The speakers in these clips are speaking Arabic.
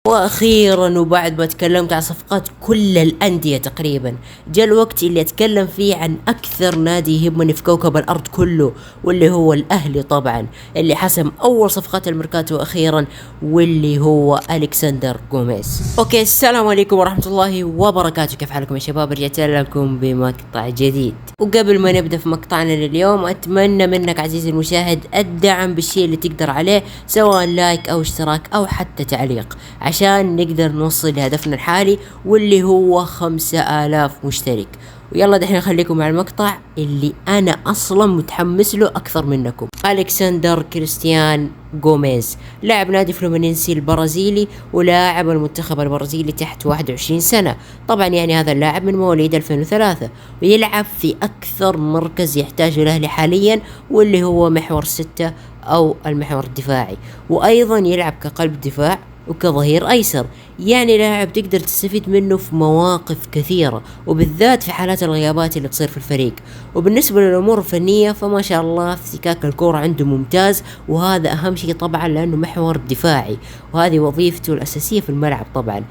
واخيرا وبعد ما تكلمت عن صفقات كل الانديه تقريبا، جاء الوقت اللي اتكلم فيه عن اكثر نادي يهمني في كوكب الارض كله، واللي هو الاهلي طبعا، اللي حسم اول صفقات الميركاتو اخيرا، واللي هو الكسندر جوميز. اوكي، السلام عليكم ورحمه الله وبركاته، كيف حالكم يا شباب؟ رجعت لكم بمقطع جديد. وقبل ما نبدا في مقطعنا لليوم، اتمنى منك عزيزي المشاهد الدعم بالشيء اللي تقدر عليه، سواء لايك او اشتراك او حتى تعليق، عشان نقدر نوصل لهدفنا الحالي واللي هو 5000 مشترك. ويلا دحين خليكم مع المقطع اللي انا اصلا متحمس له اكثر منكم. الكسندر كريستيان جوميز، لاعب نادي فلومينينسي البرازيلي ولاعب المنتخب البرازيلي تحت 21 سنة. طبعا يعني هذا اللاعب من مواليد 2003، ويلعب في اكثر مركز يحتاجه الاهلي حاليا، واللي هو محور 6 او المحور الدفاعي، وايضا يلعب كقلب دفاع وكظهير ايسر. يعني لاعب تقدر تستفيد منه في مواقف كثيرة، وبالذات في حالات الغيابات اللي تصير في الفريق. وبالنسبة للامور الفنية فما شاء الله افتكاك الكرة عنده ممتاز، وهذا اهم شيء طبعا لانه محور دفاعي، وهذه وظيفته الاساسية في الملعب طبعا.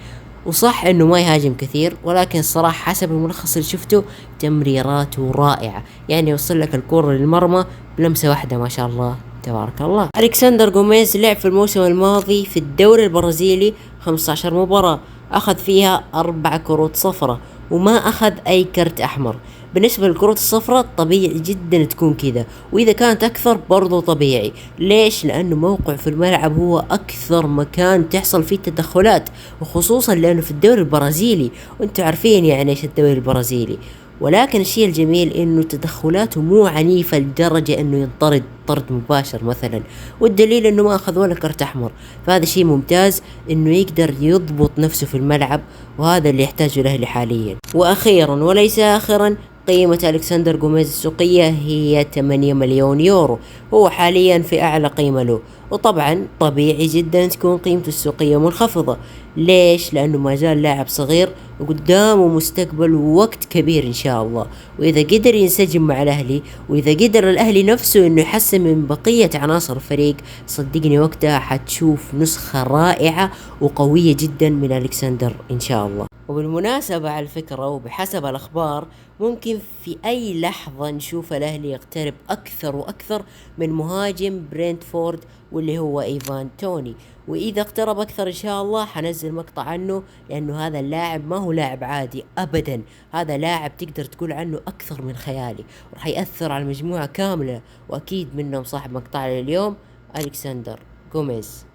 وصح انه ما يهاجم كثير، ولكن الصراحة حسب الملخص اللي شفته تمريراته رائعة، يعني يوصل لك الكرة للمرمى بلمسة واحدة ما شاء الله تبارك الله. الكسندر جوميز لعب في الموسم الماضي في الدوري البرازيلي 15 مباراة، اخذ فيها 4 كروت صفراء وما اخذ اي كرت احمر. بالنسبة للكروت الصفراء طبيعي جدا تكون كذا، واذا كانت اكثر برضو طبيعي. ليش؟ لانه موقع في الملعب هو اكثر مكان تحصل فيه تدخلات، وخصوصا لانه في الدوري البرازيلي، وانتم عارفين يعني ايش الدوري البرازيلي. ولكن الشيء الجميل انه تدخلاته مو عنيفة لدرجة انه ينطرد طرد مباشر مثلا، والدليل انه ما اخذ ولا كرت احمر. فهذا شيء ممتاز انه يقدر يضبط نفسه في الملعب، وهذا اللي يحتاجه الاهلي حاليا. واخيرا وليس اخرا، قيمة الكسندر جوميز السوقية هي 8 مليون يورو، هو حاليا في اعلى قيمة له. وطبعا طبيعي جدا تكون قيمته السوقية منخفضة. ليش؟ لانه ما زال لاعب صغير وقدامه مستقبل ووقت كبير ان شاء الله. واذا قدر ينسجم مع الاهلي، واذا قدر الاهلي نفسه انه يحسن من بقية عناصر الفريق، صدقني وقتها حتشوف نسخة رائعة وقوية جدا من الكسندر ان شاء الله. وبالمناسبة على الفكرة وبحسب الأخبار، ممكن في أي لحظة نشوف الأهلي يقترب أكثر وأكثر من مهاجم برينتفورد واللي هو إيفان توني. وإذا اقترب أكثر إن شاء الله حنزل مقطع عنه، لأنه هذا اللاعب ما هو لاعب عادي أبدا، هذا لاعب تقدر تقول عنه أكثر من خيالي، وراح يأثر على المجموعة كاملة، وأكيد منهم صاحب مقطعنا اليوم الكسندر جوميز.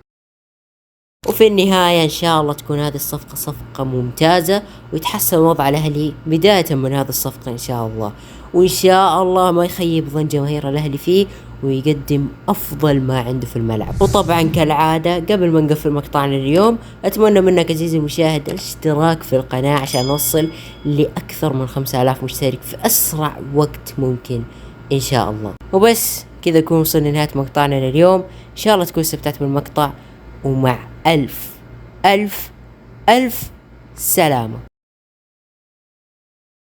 وفي النهاية إن شاء الله تكون هذه الصفقة صفقة ممتازة، ويتحسن وضع الأهلي بداية من هذه الصفقة إن شاء الله. وإن شاء الله ما يخيب ظن جماهير الأهلي فيه، ويقدم أفضل ما عنده في الملعب. وطبعا كالعادة قبل ما نقفل مقطعنا اليوم، أتمنى منك عزيزي المشاهد الاشتراك في القناة عشان نوصل لأكثر من 5000 مشترك في أسرع وقت ممكن إن شاء الله. وبس كذا نكون وصلنا لنهاية مقطعنا لليوم. إن شاء الله تكون استمتعت بالمقطع، ومع ألف ألف ألف سلامة.